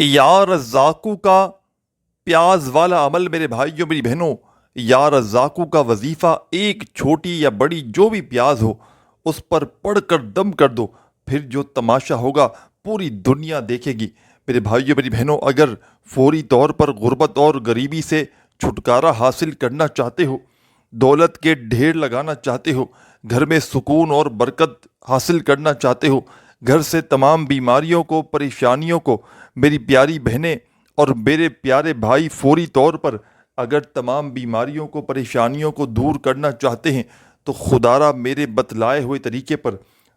یا رزاقو کا پیاز والا عمل میرے بھائیوں میری بہنوں، یا رزاقو کا وظیفہ ایک چھوٹی یا بڑی جو بھی پیاز ہو اس پر پڑھ کر دم کر دو، پھر جو تماشا ہوگا پوری دنیا دیکھے گی۔ میرے بھائیوں میری بہنوں، اگر فوری طور پر غربت اور غریبی سے چھٹکارا حاصل کرنا چاہتے ہو، دولت کے ڈھیر لگانا چاہتے ہو، گھر میں سکون اور برکت حاصل کرنا چاہتے ہو، گھر سے تمام بیماریوں کو پریشانیوں کو، میری پیاری بہنیں اور میرے پیارے بھائی فوری طور پر اگر تمام بیماریوں کو پریشانیوں کو دور کرنا چاہتے ہیں تو خدارا میرے بتلائے ہوئے طریقے پر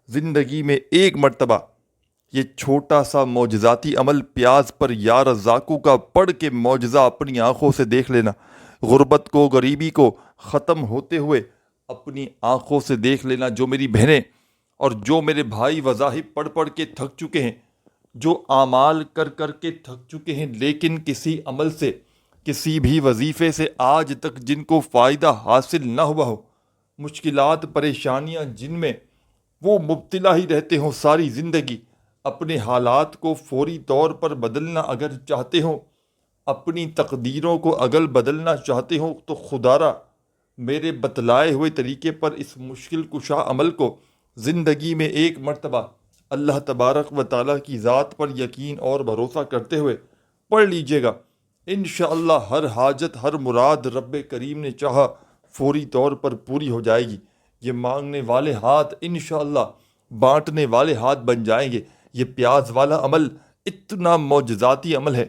زندگی میں ایک مرتبہ یہ چھوٹا سا معجزاتی عمل پیاز پر یا رزاقو کا پڑھ کے معجزہ اپنی آنکھوں سے دیکھ لینا۔ غربت کو غریبی کو ختم ہوتے ہوئے اپنی آنکھوں سے دیکھ لینا۔ جو میری بہنیں اور جو میرے بھائی وظائف پڑھ پڑھ کے تھک چکے ہیں، جو اعمال کر کر کے تھک چکے ہیں، لیکن کسی عمل سے کسی بھی وظیفے سے آج تک جن کو فائدہ حاصل نہ ہوا ہو، مشکلات پریشانیاں جن میں وہ مبتلا ہی رہتے ہوں ساری زندگی، اپنے حالات کو فوری طور پر بدلنا اگر چاہتے ہوں، اپنی تقدیروں کو اگر بدلنا چاہتے ہوں تو خدارا میرے بتلائے ہوئے طریقے پر اس مشکل کشا عمل کو زندگی میں ایک مرتبہ اللہ تبارک و تعالیٰ کی ذات پر یقین اور بھروسہ کرتے ہوئے پڑھ لیجئے گا۔ انشاءاللہ ہر حاجت ہر مراد رب کریم نے چاہا فوری طور پر پوری ہو جائے گی۔ یہ مانگنے والے ہاتھ انشاءاللہ بانٹنے والے ہاتھ بن جائیں گے۔ یہ پیاز والا عمل اتنا معجزاتی عمل ہے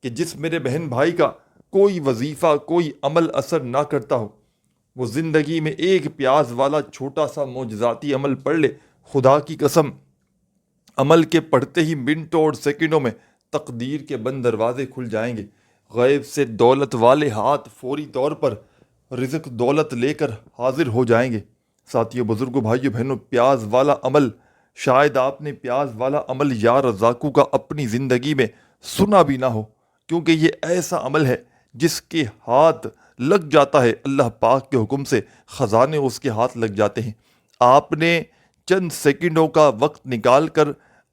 کہ جس میرے بہن بھائی کا کوئی وظیفہ کوئی عمل اثر نہ کرتا ہو، وہ زندگی میں ایک پیاز والا چھوٹا سا معجزاتی عمل پڑھ لے، خدا کی قسم عمل کے پڑھتے ہی منٹوں اور سیکنڈوں میں تقدیر کے بند دروازے کھل جائیں گے۔ غیب سے دولت والے ہاتھ فوری طور پر رزق دولت لے کر حاضر ہو جائیں گے۔ ساتھیوں، بزرگوں، بھائیوں، بہنوں، پیاز والا عمل، شاید آپ نے پیاز والا عمل یا رزاقو کا اپنی زندگی میں سنا بھی نہ ہو، کیونکہ یہ ایسا عمل ہے جس کے ہاتھ لگ جاتا ہے اللہ پاک کے حکم سے خزانے اس کے ہاتھ لگ جاتے ہیں۔ آپ نے چند سیکنڈوں کا وقت نکال کر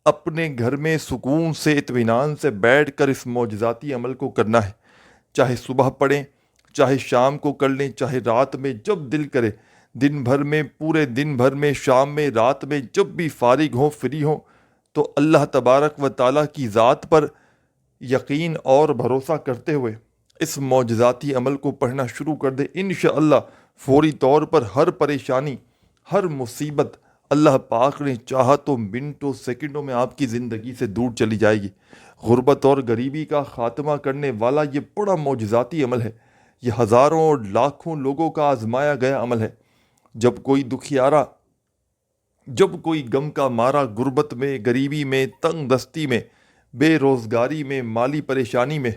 اپنے گھر میں سکون سے اطمینان سے بیٹھ کر اس معجزاتی عمل کو کرنا ہے۔ چاہے صبح پڑھیں، چاہے شام کو کر لیں، چاہے رات میں جب دل کرے، دن بھر میں، پورے دن بھر میں، شام میں، رات میں، جب بھی فارغ ہوں فری ہوں تو اللہ تبارک و تعالیٰ کی ذات پر یقین اور بھروسہ کرتے ہوئے اس معجزاتی عمل کو پڑھنا شروع کر دے۔ انشاءاللہ فوری طور پر ہر پریشانی ہر مصیبت اللہ پاک نے چاہا تو منٹوں سیکنڈوں میں آپ کی زندگی سے دور چلی جائے گی۔ غربت اور غریبی کا خاتمہ کرنے والا یہ بڑا معجزاتی عمل ہے۔ یہ ہزاروں اور لاکھوں لوگوں کا آزمایا گیا عمل ہے۔ جب کوئی دکھیارا، جب کوئی غم کا مارا غربت میں، غریبی میں، تنگ دستی میں، بے روزگاری میں، مالی پریشانی میں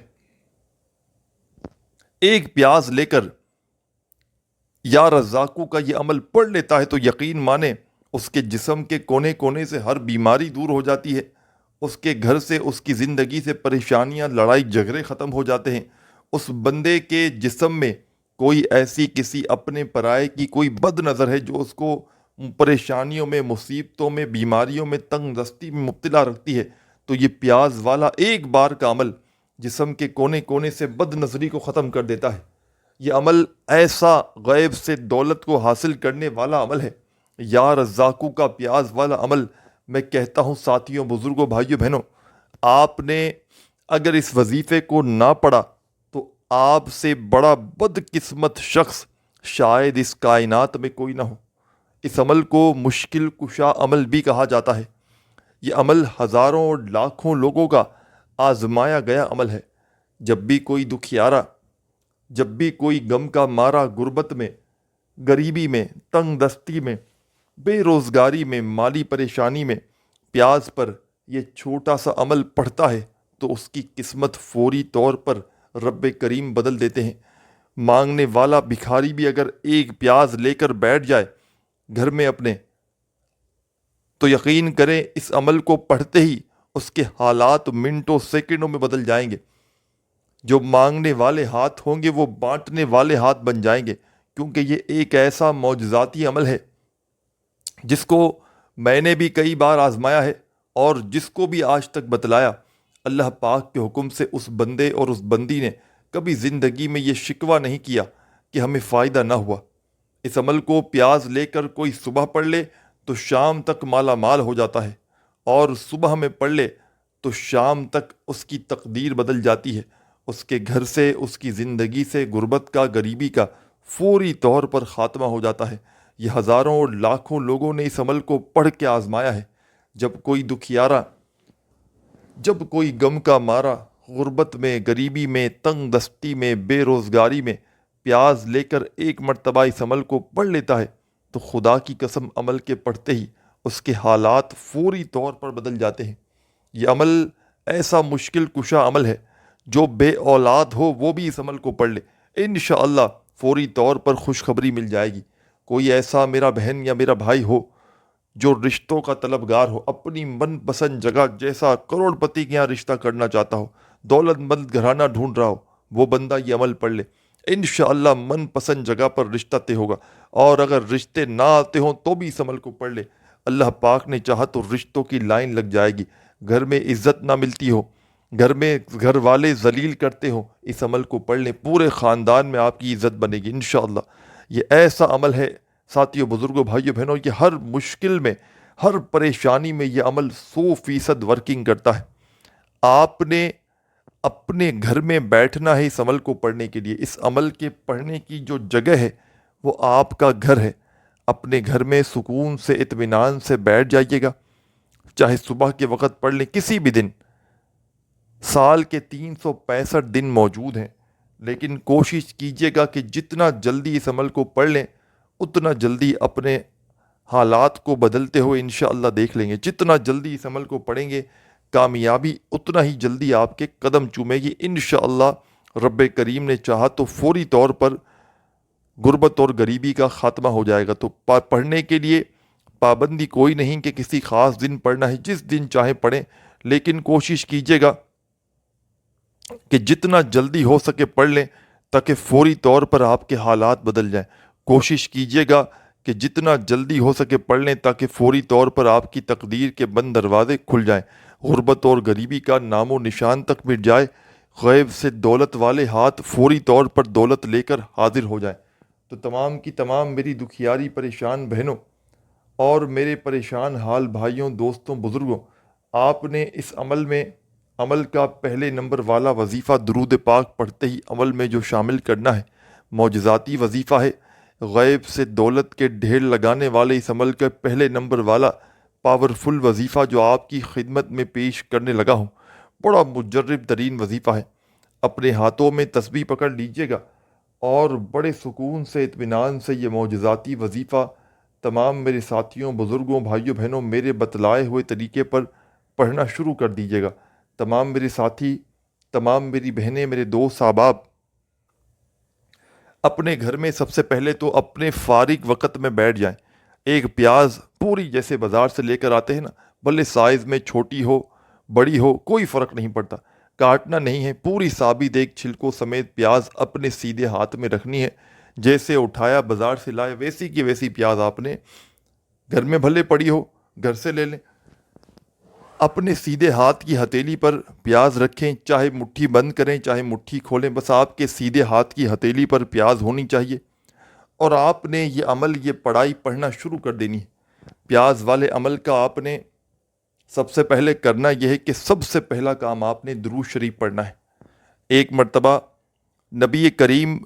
ایک پیاز لے کر یا رزاقو کا یہ عمل پڑھ لیتا ہے تو یقین مانے اس کے جسم کے کونے کونے سے ہر بیماری دور ہو جاتی ہے، اس کے گھر سے، اس کی زندگی سے پریشانیاں، لڑائی جھگڑے ختم ہو جاتے ہیں۔ اس بندے کے جسم میں کوئی ایسی کسی اپنے پرائے کی کوئی بد نظر ہے جو اس کو پریشانیوں میں، مصیبتوں میں، بیماریوں میں، تنگ دستی میں مبتلا رکھتی ہے، تو یہ پیاز والا ایک بار کا عمل جسم کے کونے کونے سے بد نظری کو ختم کر دیتا ہے۔ یہ عمل ایسا غیب سے دولت کو حاصل کرنے والا عمل ہے۔ یا رزاقو کا پیاز والا عمل، میں کہتا ہوں ساتھیوں، بزرگوں، بھائیوں، بہنوں، آپ نے اگر اس وظیفے کو نہ پڑھا تو آپ سے بڑا بدقسمت شخص شاید اس کائنات میں کوئی نہ ہو۔ اس عمل کو مشکل کشا عمل بھی کہا جاتا ہے۔ یہ عمل ہزاروں اور لاکھوں لوگوں کا آزمایا گیا عمل ہے۔ جب بھی کوئی دکھیارا، جب بھی کوئی غم کا مارا غربت میں، غریبی میں، تنگ دستی میں، بے روزگاری میں، مالی پریشانی میں پیاز پر یہ چھوٹا سا عمل پڑھتا ہے تو اس کی قسمت فوری طور پر رب کریم بدل دیتے ہیں۔ مانگنے والا بھکاری بھی اگر ایک پیاز لے کر بیٹھ جائے گھر میں اپنے، تو یقین کریں اس عمل کو پڑھتے ہی اس کے حالات منٹوں سیکنڈوں میں بدل جائیں گے۔ جو مانگنے والے ہاتھ ہوں گے وہ بانٹنے والے ہاتھ بن جائیں گے، کیونکہ یہ ایک ایسا معجزاتی عمل ہے جس کو میں نے بھی کئی بار آزمایا ہے اور جس کو بھی آج تک بتلایا اللہ پاک کے حکم سے اس بندے اور اس بندی نے کبھی زندگی میں یہ شکوہ نہیں کیا کہ ہمیں فائدہ نہ ہوا۔ اس عمل کو پیاز لے کر کوئی صبح پڑھ لے تو شام تک مالا مال ہو جاتا ہے، اور صبح میں پڑھ لے تو شام تک اس کی تقدیر بدل جاتی ہے، اس کے گھر سے، اس کی زندگی سے غربت کا، غریبی کا فوری طور پر خاتمہ ہو جاتا ہے۔ یہ ہزاروں اور لاکھوں لوگوں نے اس عمل کو پڑھ کے آزمایا ہے۔ جب کوئی دکھیارا، جب کوئی غم کا مارا، غربت میں، غریبی میں، تنگ دستی میں، بے روزگاری میں پیاز لے کر ایک مرتبہ اس عمل کو پڑھ لیتا ہے تو خدا کی قسم عمل کے پڑھتے ہی اس کے حالات فوری طور پر بدل جاتے ہیں۔ یہ عمل ایسا مشکل کشا عمل ہے، جو بے اولاد ہو وہ بھی اس عمل کو پڑھ لے، انشاءاللہ فوری طور پر خوشخبری مل جائے گی۔ کوئی ایسا میرا بہن یا میرا بھائی ہو جو رشتوں کا طلبگار ہو، اپنی من پسند جگہ، جیسا کروڑ پتی کے یہاں رشتہ کرنا چاہتا ہو، دولت مند گھرانہ ڈھونڈ رہا ہو، وہ بندہ یہ عمل پڑھ لے، انشاءاللہ من پسند جگہ پر رشتہ طے ہوگا۔ اور اگر رشتے نہ آتے ہوں تو بھی اس عمل کو پڑھ لے، اللہ پاک نے چاہا تو رشتوں کی لائن لگ جائے گی۔ گھر میں عزت نہ ملتی ہو، گھر میں گھر والے ذلیل کرتے ہوں، اس عمل کو پڑھ لیں، پورے خاندان میں آپ کی عزت بنے گی انشاءاللہ۔ یہ ایسا عمل ہے ساتھیوں، بزرگوں، بھائیوں، بہنوں، یہ ہر مشکل میں، ہر پریشانی میں یہ عمل 100% ورکنگ کرتا ہے۔ آپ نے اپنے گھر میں بیٹھنا ہے اس عمل کو پڑھنے کے لیے۔ اس عمل کے پڑھنے کی جو جگہ ہے وہ آپ کا گھر ہے۔ اپنے گھر میں سکون سے، اطمینان سے بیٹھ جائیے گا، چاہے صبح کے وقت پڑھ لیں، کسی بھی دن۔ سال کے 365 دن موجود ہیں، لیکن کوشش کیجیے گا کہ جتنا جلدی اس عمل کو پڑھ لیں اتنا جلدی اپنے حالات کو بدلتے ہوئے انشاءاللہ دیکھ لیں گے۔ جتنا جلدی اس عمل کو پڑھیں گے، کامیابی اتنا ہی جلدی آپ کے قدم چومے گی انشاءاللہ۔ رب کریم نے چاہا تو فوری طور پر غربت اور غریبی کا خاتمہ ہو جائے گا۔ تو پڑھنے کے لیے پابندی کوئی نہیں کہ کسی خاص دن پڑھنا ہے، جس دن چاہیں پڑھیں، لیکن کوشش کیجیے گا کہ جتنا جلدی ہو سکے پڑھ لیں تاکہ فوری طور پر آپ کے حالات بدل جائیں۔ کوشش کیجیے گا کہ جتنا جلدی ہو سکے پڑھ لیں تاکہ فوری طور پر آپ کی تقدیر کے بند دروازے کھل جائیں، غربت اور غریبی کا نام و نشان تک مٹ جائے، غیب سے دولت والے ہاتھ فوری طور پر دولت لے کر حاضر ہو جائیں۔ تو تمام کی تمام میری دکھیاری پریشان بہنوں اور میرے پریشان حال بھائیوں، دوستوں، بزرگوں، آپ نے اس عمل کا پہلے نمبر والا وظیفہ درود پاک پڑھتے ہی عمل میں جو شامل کرنا ہے، معجزاتی وظیفہ ہے۔ غیب سے دولت کے ڈھیر لگانے والے اس عمل کا پہلے نمبر والا پاورفل وظیفہ جو آپ کی خدمت میں پیش کرنے لگا ہوں، بڑا مجرب ترین وظیفہ ہے۔ اپنے ہاتھوں میں تسبیح پکڑ لیجئے گا اور بڑے سکون سے، اطمینان سے یہ معجزاتی وظیفہ تمام میرے ساتھیوں، بزرگوں، بھائیوں، بہنوں، میرے بتلائے ہوئے طریقے پر پڑھنا شروع کر دیجئے گا۔ تمام میرے ساتھی، تمام میری بہنیں، میرے دوست احباب، اپنے گھر میں سب سے پہلے تو اپنے فارغ وقت میں بیٹھ جائیں۔ ایک پیاز پوری جیسے بازار سے لے کر آتے ہیں نا، بھلے سائز میں چھوٹی ہو بڑی ہو کوئی فرق نہیں پڑتا، کاٹنا نہیں ہے، پوری ثابت ایک چھلکوں سمیت پیاز اپنے سیدھے ہاتھ میں رکھنی ہے۔ جیسے اٹھایا بازار سے لائے ویسی کی ویسی پیاز آپ نے گھر میں بھلے پڑی ہو گھر سے لے لیں، اپنے سیدھے ہاتھ کی ہتھیلی پر پیاز رکھیں، چاہے مٹھی بند کریں چاہے مٹھی کھولیں، بس آپ کے سیدھے ہاتھ کی ہتھیلی پر پیاز ہونی چاہیے، اور آپ نے یہ عمل، یہ پڑھائی پڑھنا شروع کر دینی ہے۔ پیاز والے عمل کا آپ نے سب سے پہلے کرنا یہ ہے کہ سب سے پہلا کام آپ نے درود شریف پڑھنا ہے۔ ایک مرتبہ نبی کریم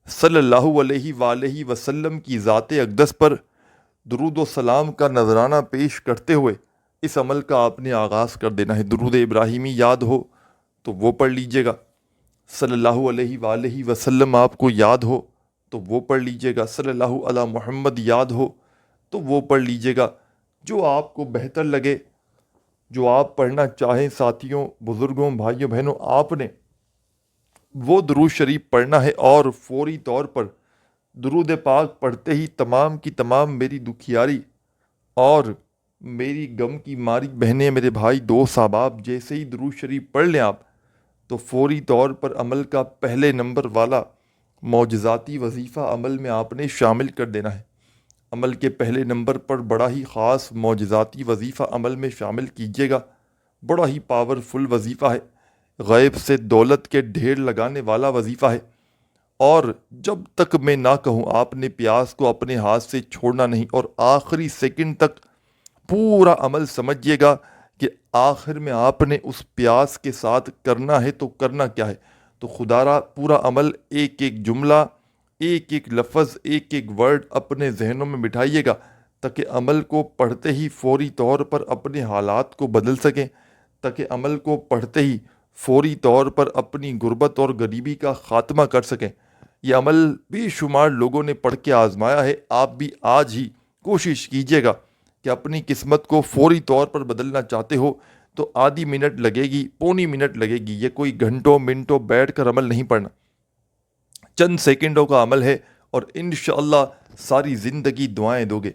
صلی اللہ علیہ وآلہ وسلم کی ذات اقدس پر درود و سلام کا نذرانہ پیش کرتے ہوئے اس عمل کا آپ نے آغاز کر دینا ہے۔ درود ابراہیمی یاد ہو تو وہ پڑھ لیجئے گا، صلی اللہ علیہ وآلہ وسلم آپ کو یاد ہو تو وہ پڑھ لیجئے گا، صلی اللہ علی محمد یاد ہو تو وہ پڑھ لیجئے گا، جو آپ کو بہتر لگے، جو آپ پڑھنا چاہیں ساتھیوں، بزرگوں، بھائیوں، بہنوں، آپ نے وہ درود شریف پڑھنا ہے۔ اور فوری طور پر درود پاک پڑھتے ہی تمام کی تمام میری دکھیاری اور میری غم کی ماری بہنیں، میرے بھائی، دوست احباب، جیسے ہی درود شریف پڑھ لیں آپ تو فوری طور پر عمل کا پہلے نمبر والا معجزاتی وظیفہ عمل میں آپ نے شامل کر دینا ہے۔ عمل کے پہلے نمبر پر بڑا ہی خاص معجزاتی وظیفہ عمل میں شامل کیجیے گا، بڑا ہی پاورفل وظیفہ ہے۔ غیب سے دولت کے ڈھیر لگانے والا وظیفہ ہے، اور جب تک میں نہ کہوں آپ نے پیاز کو اپنے ہاتھ سے چھوڑنا نہیں، اور آخری سیکنڈ تک پورا عمل سمجھیے گا کہ آخر میں آپ نے اس پیاز کے ساتھ کرنا ہے تو کرنا کیا ہے۔ تو خدا را پورا عمل، ایک ایک جملہ، ایک ایک لفظ، ایک ایک ورڈ اپنے ذہنوں میں بٹھائیے گا، تاکہ عمل کو پڑھتے ہی فوری طور پر اپنے حالات کو بدل سکیں، تاکہ عمل کو پڑھتے ہی فوری طور پر اپنی غربت اور غریبی کا خاتمہ کر سکیں۔ یہ عمل بے شمار لوگوں نے پڑھ کے آزمایا ہے، آپ بھی آج ہی کوشش کیجیے گا کہ اپنی قسمت کو فوری طور پر بدلنا چاہتے ہو تو آدھی منٹ لگے گی، پونی منٹ لگے گی، یہ کوئی گھنٹوں منٹوں بیٹھ کر عمل نہیں پڑھنا، چند سیکنڈوں کا عمل ہے، اور انشاءاللہ ساری زندگی دعائیں دو گے۔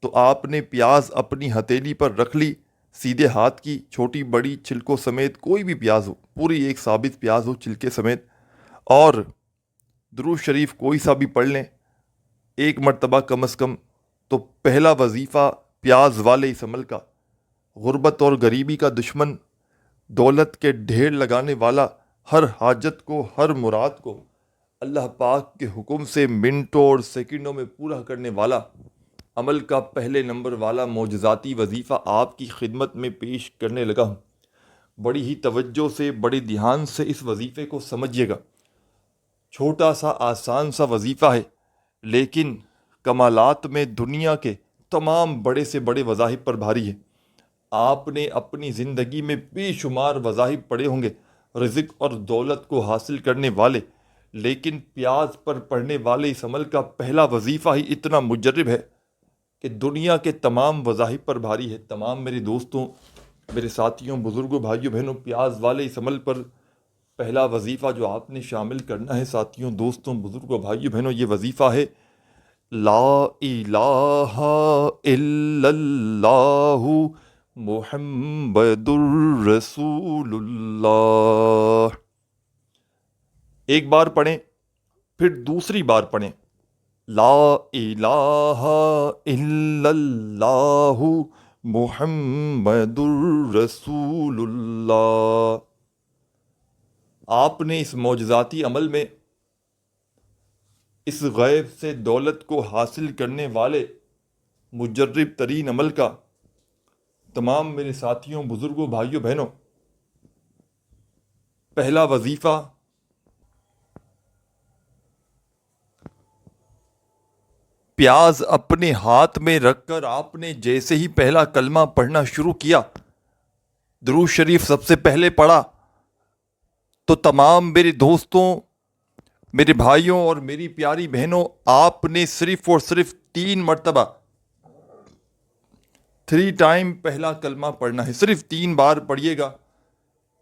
تو آپ نے پیاز اپنی ہتھیلی پر رکھ لی، سیدھے ہاتھ کی، چھوٹی بڑی چھلکوں سمیت کوئی بھی پیاز ہو، پوری ایک ثابت پیاز ہو چھلکے سمیت، اور درود شریف کوئی سا بھی پڑھ لیں ایک مرتبہ کم از کم۔ تو پہلا وظیفہ پیاز والے اس عمل کا، غربت اور غریبی کا دشمن، دولت کے ڈھیر لگانے والا، ہر حاجت کو، ہر مراد کو اللہ پاک کے حکم سے منٹوں اور سیکنڈوں میں پورا کرنے والا عمل کا پہلے نمبر والا معجزاتی وظیفہ آپ کی خدمت میں پیش کرنے لگا ہوں۔ بڑی ہی توجہ سے، بڑے دھیان سے اس وظیفے کو سمجھیے گا۔ چھوٹا سا آسان سا وظیفہ ہے، لیکن کمالات میں دنیا کے تمام بڑے سے بڑے وظائف پر بھاری ہے۔ آپ نے اپنی زندگی میں بے شمار وظائف پڑھے ہوں گے رزق اور دولت کو حاصل کرنے والے، لیکن پیاز پر پڑھنے والے اس عمل کا پہلا وظیفہ ہی اتنا مجرب ہے کہ دنیا کے تمام وظائف پر بھاری ہے۔ تمام میرے دوستوں، میرے ساتھیوں، بزرگوں، بھائیوں، بہنوں، پیاز والے اس عمل پر پہلا وظیفہ جو آپ نے شامل کرنا ہے ساتھیوں، دوستوں، بزرگوں، بھائیوں، بہنوں، یہ وظیفہ ہے لا الہ الا اللہ محمد الرسول اللہ۔ ایک بار پڑھیں، پھر دوسری بار پڑھیں، لا الہ الا اللہ محمد الرسول اللہ۔ آپ نے اس معجزاتی عمل میں اس غیب سے دولت کو حاصل کرنے والے مجرب ترین عمل کا، تمام میرے ساتھیوں، بزرگوں، بھائیوں، بہنوں، پہلا وظیفہ پیاز اپنے ہاتھ میں رکھ کر آپ نے جیسے ہی پہلا کلمہ پڑھنا شروع کیا، درود شریف سب سے پہلے پڑھا، تو تمام میرے دوستوں، میرے بھائیوں اور میری پیاری بہنوں، آپ نے صرف اور صرف 3 مرتبہ 3 ٹائم پہلا کلمہ پڑھنا ہے، صرف 3 بار پڑھیے گا،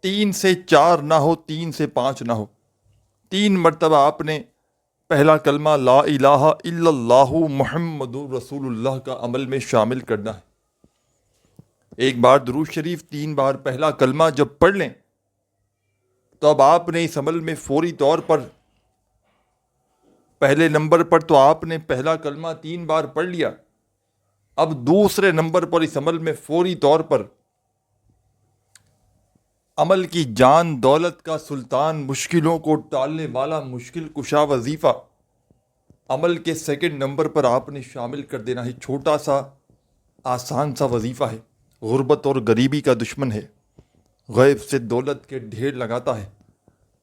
3 سے 4 نہ ہو، 3 سے 5 نہ ہو، 3 مرتبہ آپ نے پہلا کلمہ لا الہ الا اللہ محمد رسول اللہ کا عمل میں شامل کرنا ہے۔ ایک بار درود شریف 3 بار پہلا کلمہ جب پڑھ لیں تو اب آپ نے اس عمل میں فوری طور پر پہلے نمبر پر تو آپ نے پہلا کلمہ 3 بار پڑھ لیا، اب دوسرے نمبر پر اس عمل میں فوری طور پر عمل کی جان دولت کا سلطان، مشکلوں کو ٹالنے والا مشکل کشا وظیفہ عمل کے سیکنڈ نمبر پر آپ نے شامل کر دینا ہے۔ چھوٹا سا آسان سا وظیفہ ہے، غربت اور غریبی کا دشمن ہے، غیب سے دولت کے ڈھیر لگاتا ہے،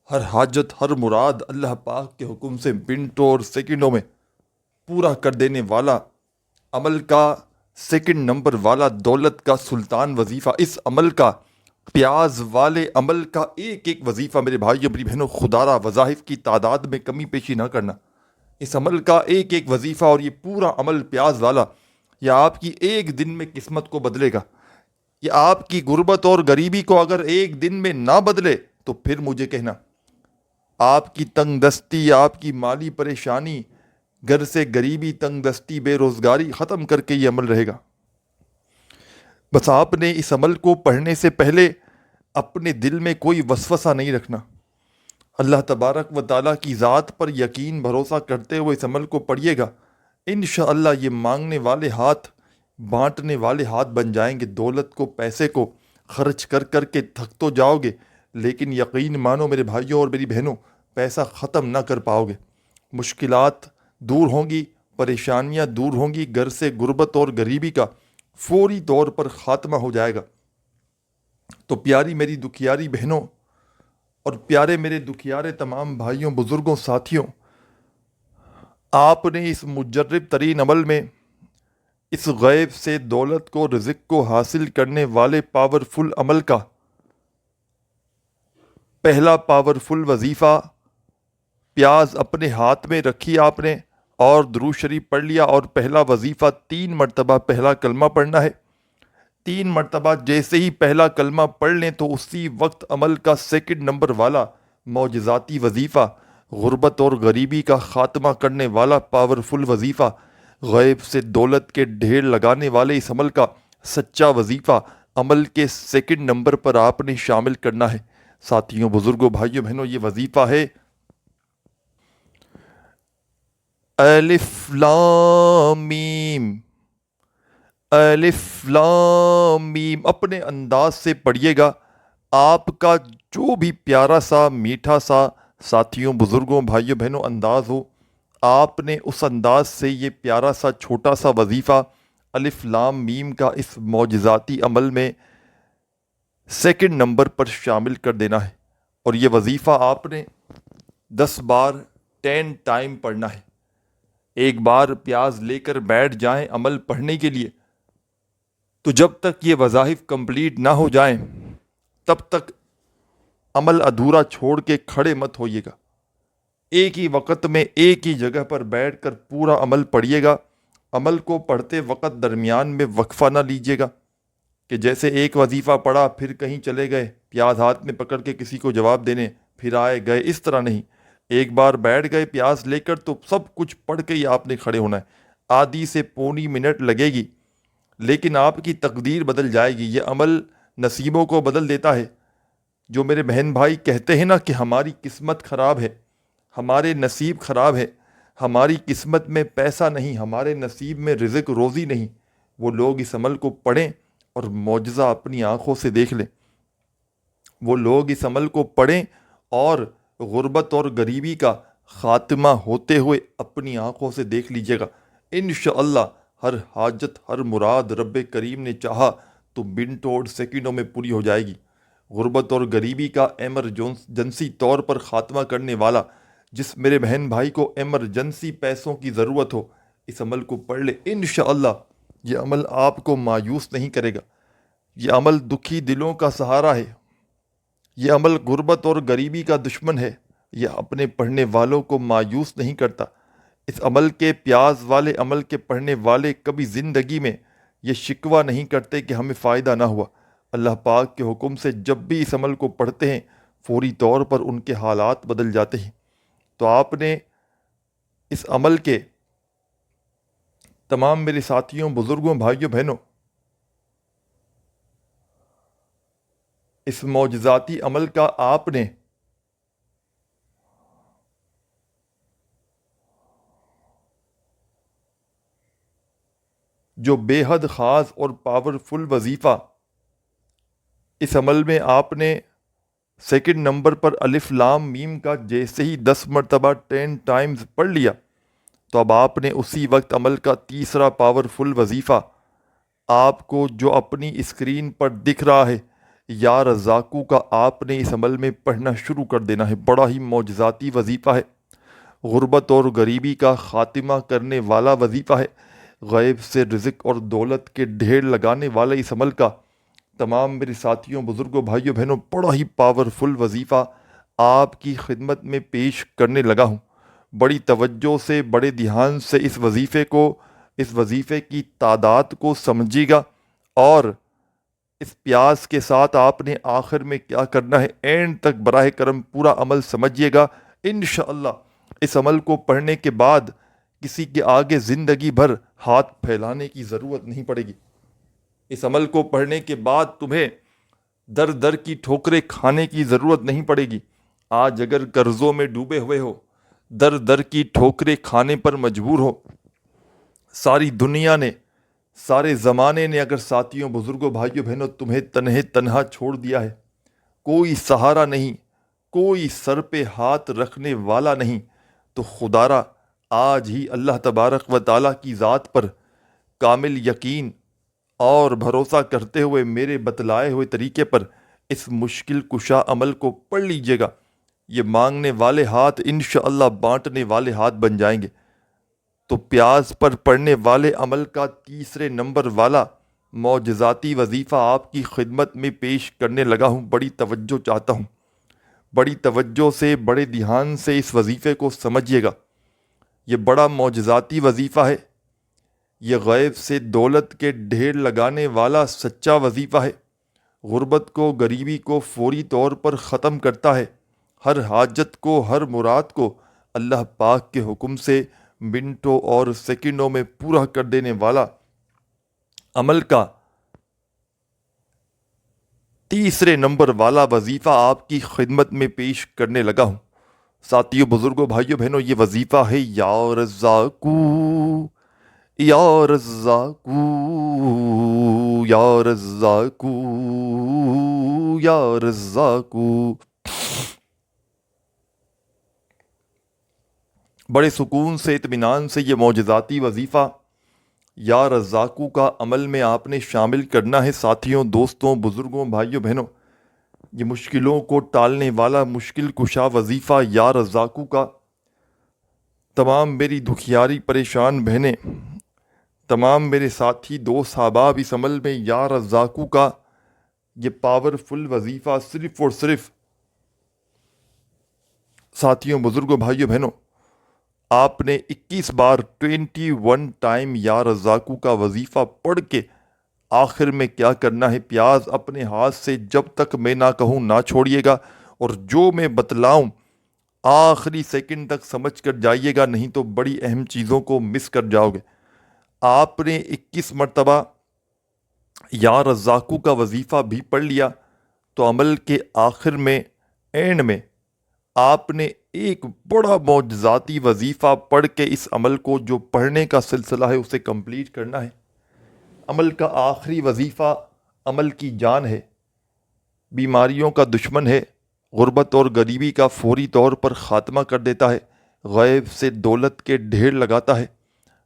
ہر حاجت، ہر مراد اللہ پاک کے حکم سے منٹوں اور سیکنڈوں میں پورا کر دینے والا عمل کا سیکنڈ نمبر والا دولت کا سلطان وظیفہ۔ اس عمل کا، پیاز والے عمل کا ایک ایک وظیفہ میرے بھائیو، میری بہنوں، خدا را وظائف کی تعداد میں کمی پیشی نہ کرنا۔ اس عمل کا ایک ایک وظیفہ اور یہ پورا عمل پیاز والا، یہ آپ کی ایک دن میں قسمت کو بدلے گا۔ یہ آپ کی غربت اور غریبی کو اگر ایک دن میں نہ بدلے تو پھر مجھے کہنا۔ آپ کی تنگ دستی، آپ کی مالی پریشانی، گھر سے غریبی، تنگ دستی، بے روزگاری ختم کر کے یہ عمل رہے گا۔ بس آپ نے اس عمل کو پڑھنے سے پہلے اپنے دل میں کوئی وسوسہ نہیں رکھنا۔ اللہ تبارک و تعالیٰ کی ذات پر یقین بھروسہ کرتے ہوئے اس عمل کو پڑھیے گا۔ انشاءاللہ یہ مانگنے والے ہاتھ بانٹنے والے ہاتھ بن جائیں گے۔ دولت کو، پیسے کو خرچ کر کر کے تھک تو جاؤ گے، لیکن یقین مانو میرے بھائیوں اور میری بہنوں، پیسہ ختم نہ کر پاؤ گے۔ مشکلات دور ہوں گی، پریشانیاں دور ہوں گی، گھر سے غربت اور غریبی کا فوری طور پر خاتمہ ہو جائے گا۔ تو پیاری میری دکھیاری بہنوں اور پیارے میرے دکھیارے تمام بھائیوں، بزرگوں، ساتھیوں، آپ نے اس مجرب ترین عمل میں، اس غیب سے دولت کو، رزق کو حاصل کرنے والے پاورفل عمل کا پہلا پاورفل وظیفہ، پیاز اپنے ہاتھ میں رکھی آپ نے اور درود شریف پڑھ لیا، اور پہلا وظیفہ 3 مرتبہ پہلا کلمہ پڑھنا ہے۔ 3 مرتبہ جیسے ہی پہلا کلمہ پڑھ لیں تو اسی وقت عمل کا سیکنڈ نمبر والا معجزاتی وظیفہ، غربت اور غریبی کا خاتمہ کرنے والا پاورفل وظیفہ، غیب سے دولت کے ڈھیر لگانے والے اس عمل کا سچا وظیفہ عمل کے سیکنڈ نمبر پر آپ نے شامل کرنا ہے۔ ساتھیوں، بزرگوں، بھائیوں، بہنوں، یہ وظیفہ ہے الف لام میم۔ الف لام میم اپنے انداز سے پڑھیے گا۔ آپ کا جو بھی پیارا سا، میٹھا سا، ساتھیوں، بزرگوں، بھائیوں، بہنوں، انداز ہو، آپ نے اس انداز سے یہ پیارا سا چھوٹا سا وظیفہ الف لام میم کا اس معجزاتی عمل میں سیکنڈ نمبر پر شامل کر دینا ہے۔ اور یہ وظیفہ آپ نے 10 بار 10 ٹائم پڑھنا ہے۔ ایک بار پیاز لے کر بیٹھ جائیں عمل پڑھنے کے لیے، تو جب تک یہ وظائف کمپلیٹ نہ ہو جائیں تب تک عمل ادھورا چھوڑ کے کھڑے مت ہوئیے گا۔ ایک ہی وقت میں ایک ہی جگہ پر بیٹھ کر پورا عمل پڑھیے گا۔ عمل کو پڑھتے وقت درمیان میں وقفہ نہ لیجیے گا کہ جیسے ایک وظیفہ پڑھا پھر کہیں چلے گئے پیاز ہاتھ میں پکڑ کے کسی کو جواب دینے، پھر آئے گئے، اس طرح نہیں۔ ایک بار بیٹھ گئے پیاز لے کر تو سب کچھ پڑھ کے ہی آپ نے کھڑے ہونا ہے۔ آدھی سے پونی منٹ لگے گی لیکن آپ کی تقدیر بدل جائے گی۔ یہ عمل نصیبوں کو بدل دیتا ہے۔ جو میرے بہن بھائی کہتے ہیں نا کہ ہماری قسمت خراب ہے، ہمارے نصیب خراب ہے، ہماری قسمت میں پیسہ نہیں، ہمارے نصیب میں رزق روزی نہیں، وہ لوگ اس عمل کو پڑھیں اور معجزہ اپنی آنکھوں سے دیکھ لیں۔ وہ لوگ اس عمل کو پڑھیں اور غربت اور غریبی کا خاتمہ ہوتے ہوئے اپنی آنکھوں سے دیکھ لیجیے گا۔ انشاءاللہ ہر حاجت، ہر مراد رب کریم نے چاہا تو منٹوں سیکنڈوں میں پوری ہو جائے گی۔ غربت اور غریبی کا ایمرجنسی طور پر خاتمہ کرنے والا، جس میرے بہن بھائی کو ایمرجنسی پیسوں کی ضرورت ہو، اس عمل کو پڑھ لے۔ انشاءاللہ یہ عمل آپ کو مایوس نہیں کرے گا۔ یہ عمل دکھی دلوں کا سہارا ہے۔ یہ عمل غربت اور غریبی کا دشمن ہے۔ یہ اپنے پڑھنے والوں کو مایوس نہیں کرتا۔ اس عمل کے، پیاز والے عمل کے پڑھنے والے کبھی زندگی میں یہ شکوہ نہیں کرتے کہ ہمیں فائدہ نہ ہوا۔ اللہ پاک کے حکم سے جب بھی اس عمل کو پڑھتے ہیں فوری طور پر ان کے حالات بدل جاتے ہیں۔ تو آپ نے اس عمل کے تمام میرے ساتھیوں، بزرگوں، بھائیوں، بہنوں، اس معجزاتی عمل کا آپ نے جو بے حد خاص اور پاورفل وظیفہ اس عمل میں آپ نے سیکنڈ نمبر پر الف لام میم کا جیسے ہی 10 مرتبہ 10 ٹائمز پڑھ لیا، تو اب آپ نے اسی وقت عمل کا تیسرا پاورفل وظیفہ آپ کو جو اپنی اسکرین پر دکھ رہا ہے، یا رزاقو کا، آپ نے اس عمل میں پڑھنا شروع کر دینا ہے۔ بڑا ہی معجزاتی وظیفہ ہے، غربت اور غریبی کا خاتمہ کرنے والا وظیفہ ہے، غیب سے رزق اور دولت کے ڈھیر لگانے والے اس عمل کا تمام میرے ساتھیوں، بزرگوں، بھائیوں، بہنوں، بڑا ہی پاورفل وظیفہ آپ کی خدمت میں پیش کرنے لگا ہوں۔ بڑی توجہ سے، بڑے دھیان سے اس وظیفے کی تعداد کو سمجھیے گا، اور اس پیاس کے ساتھ آپ نے آخر میں کیا کرنا ہے، اینڈ تک براہ کرم پورا عمل سمجھیے گا۔ انشاءاللہ اس عمل کو پڑھنے کے بعد کسی کے آگے زندگی بھر ہاتھ پھیلانے کی ضرورت نہیں پڑے گی۔ اس عمل کو پڑھنے کے بعد تمہیں در در کی ٹھوکریں کھانے کی ضرورت نہیں پڑے گی۔ آج اگر قرضوں میں ڈوبے ہوئے ہو، در در کی ٹھوکریں کھانے پر مجبور ہو، ساری دنیا نے، سارے زمانے نے اگر ساتھیوں، بزرگوں، بھائیوں، بہنوں تمہیں تنہا چھوڑ دیا ہے، کوئی سہارا نہیں، کوئی سر پہ ہاتھ رکھنے والا نہیں، تو خدارا آج ہی اللہ تبارک و تعالیٰ کی ذات پر کامل یقین اور بھروسہ کرتے ہوئے میرے بتلائے ہوئے طریقے پر اس مشکل کشا عمل کو پڑھ لیجئے گا۔ یہ مانگنے والے ہاتھ انشاءاللہ بانٹنے والے ہاتھ بن جائیں گے۔ تو پیاز پر پڑنے والے عمل کا تیسرے نمبر والا معجزاتی وظیفہ آپ کی خدمت میں پیش کرنے لگا ہوں۔ بڑی توجہ چاہتا ہوں، بڑی توجہ سے، بڑے دھیان سے اس وظیفے کو سمجھیے گا۔ یہ بڑا معجزاتی وظیفہ ہے، یہ غیب سے دولت کے ڈھیر لگانے والا سچا وظیفہ ہے۔ غربت کو، غریبی کو فوری طور پر ختم کرتا ہے۔ ہر حاجت کو، ہر مراد کو اللہ پاک کے حکم سے منٹوں اور سیکنڈوں میں پورا کر دینے والا عمل کا تیسرے نمبر والا وظیفہ آپ کی خدمت میں پیش کرنے لگا ہوں۔ ساتھیوں، بزرگوں، بھائیوں، بہنوں، یہ وظیفہ ہے یا رزاقو، یا رزاقو، یا رزاقو، یا رزاقو۔ بڑے سکون سے، اطمینان سے یہ معجزاتی وظیفہ یا رزاقو کا عمل میں آپ نے شامل کرنا ہے۔ ساتھیوں، دوستوں، بزرگوں، بھائیوں، بہنوں، یہ مشکلوں کو ٹالنے والا مشکل کشا وظیفہ یا رزاقو کا تمام میری دکھیاری پریشان بہنیں، تمام میرے ساتھی دوست احباب اس عمل میں یا رزاقو کا یہ پاورفل وظیفہ صرف اور صرف ساتھیوں، بزرگوں، بھائیوں، بہنوں، آپ نے 21 بار 21 ٹائم یا رزاقو کا وظیفہ پڑھ کے آخر میں کیا کرنا ہے؟ پیاز اپنے ہاتھ سے جب تک میں نہ کہوں نہ چھوڑیے گا، اور جو میں بتلاؤں آخری سیکنڈ تک سمجھ کر جائیے گا، نہیں تو بڑی اہم چیزوں کو مس کر جاؤ گے۔ آپ نے 21 مرتبہ یا رزاقو کا وظیفہ بھی پڑھ لیا تو عمل کے آخر میں، اینڈ میں، آپ نے ایک بڑا معجزاتی وظیفہ پڑھ کے اس عمل کو، جو پڑھنے کا سلسلہ ہے، اسے کمپلیٹ کرنا ہے۔ عمل کا آخری وظیفہ عمل کی جان ہے، بیماریوں کا دشمن ہے، غربت اور غریبی کا فوری طور پر خاتمہ کر دیتا ہے، غیب سے دولت کے ڈھیر لگاتا ہے،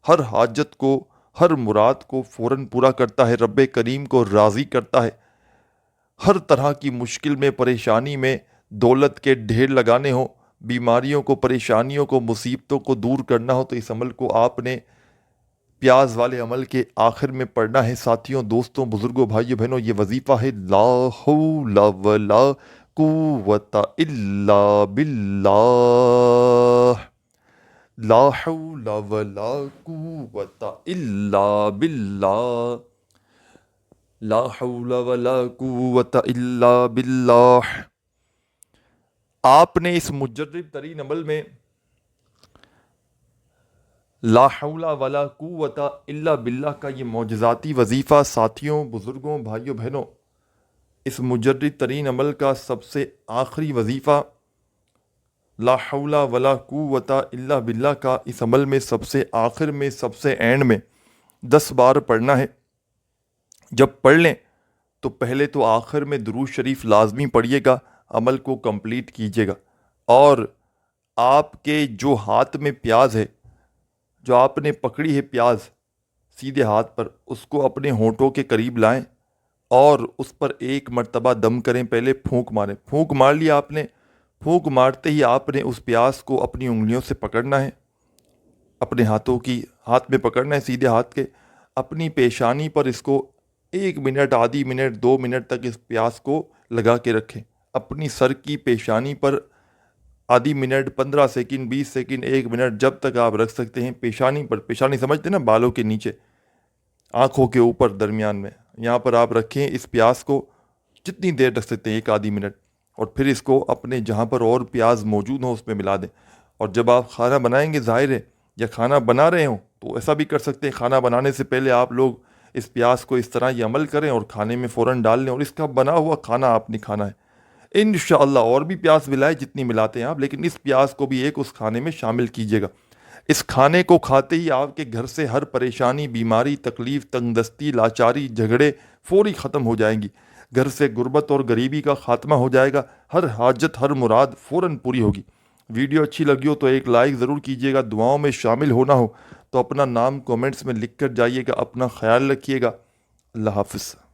ہر حاجت کو، ہر مراد کو فوراً پورا کرتا ہے، رب کریم کو راضی کرتا ہے۔ ہر طرح کی مشکل میں، پریشانی میں دولت کے ڈھیر لگانے ہوں، بیماریوں کو، پریشانیوں کو، مصیبتوں کو دور کرنا ہو، تو اس عمل کو آپ نے پیاز والے عمل کے آخر میں پڑھنا ہے۔ ساتھیوں، دوستوں، بزرگوں، بھائیوں، بہنوں، یہ وظیفہ ہے لا حول ولا قوت الا باللہ، لا حول ولا قوت الا باللہ، لا حول ولا قوت الا باللہ۔ آپ نے اس مجرب ترین عمل میں لا حول ولا قوت الا باللہ کا یہ معجزاتی وظیفہ، ساتھیوں، بزرگوں، بھائیوں، بہنوں، اس مجرب ترین عمل کا سب سے آخری وظیفہ لا حول ولا قوت الا باللہ کا اس عمل میں سب سے آخر میں، سب سے اینڈ میں 10 بار پڑھنا ہے۔ جب پڑھ لیں تو پہلے تو آخر میں درود شریف لازمی پڑھیے گا، عمل کو کمپلیٹ کیجیے گا، اور آپ کے جو ہاتھ میں پیاز ہے، جو آپ نے پکڑی ہے پیاز سیدھے ہاتھ پر، اس کو اپنے ہونٹوں کے قریب لائیں اور اس پر ایک مرتبہ دم کریں، پہلے پھونک ماریں۔ پھونک مار لیا آپ نے، پھونک مارتے ہی آپ نے اس پیاز کو اپنی انگلیوں سے پکڑنا ہے، اپنے ہاتھ میں پکڑنا ہے، سیدھے ہاتھ کے، اپنی پیشانی پر اس کو 1 منٹ، آدھی منٹ، 2 منٹ تک اس پیاز کو لگا کے رکھیں۔ اپنی سر کی پیشانی پر آدھی منٹ، 15 سیکنڈ، 20 سیکنڈ، 1 منٹ، جب تک آپ رکھ سکتے ہیں پیشانی پر۔ پیشانی سمجھتے نا، بالوں کے نیچے، آنکھوں کے اوپر، درمیان میں، یہاں پر آپ رکھیں اس پیاز کو، جتنی دیر رکھ سکتے ہیں، 1 آدھی منٹ، اور پھر اس کو اپنے جہاں پر اور پیاز موجود ہوں اس میں ملا دیں۔ اور جب آپ کھانا بنائیں گے، ظاہر ہے، یا کھانا بنا رہے ہوں تو ایسا بھی کر سکتے ہیں، کھانا بنانے سے پہلے آپ لوگ اس پیاز کو اس طرح یہ عمل کریں اور کھانے میں فوراً ڈال لیں، اور اس کا بنا ہوا کھانا آپ نے کھانا ہے۔ انشاءاللہ اور بھی پیاز ملائے جتنی ملاتے ہیں آپ، لیکن اس پیاز کو بھی ایک اس کھانے میں شامل کیجیے گا۔ اس کھانے کو کھاتے ہی آپ کے گھر سے ہر پریشانی، بیماری، تکلیف، تنگ دستی، لاچاری، جھگڑے فوری ختم ہو جائیں گی۔ گھر سے غربت اور غریبی کا خاتمہ ہو جائے گا، ہر حاجت ہر مراد فوراً پوری ہوگی۔ ویڈیو اچھی لگی ہو تو ایک لائک ضرور کیجیے گا، دعاؤں میں شامل ہونا ہو تو اپنا نام کومنٹس میں لکھ کر جائیے گا۔ اپنا خیال رکھیے گا، اللہ حافظ۔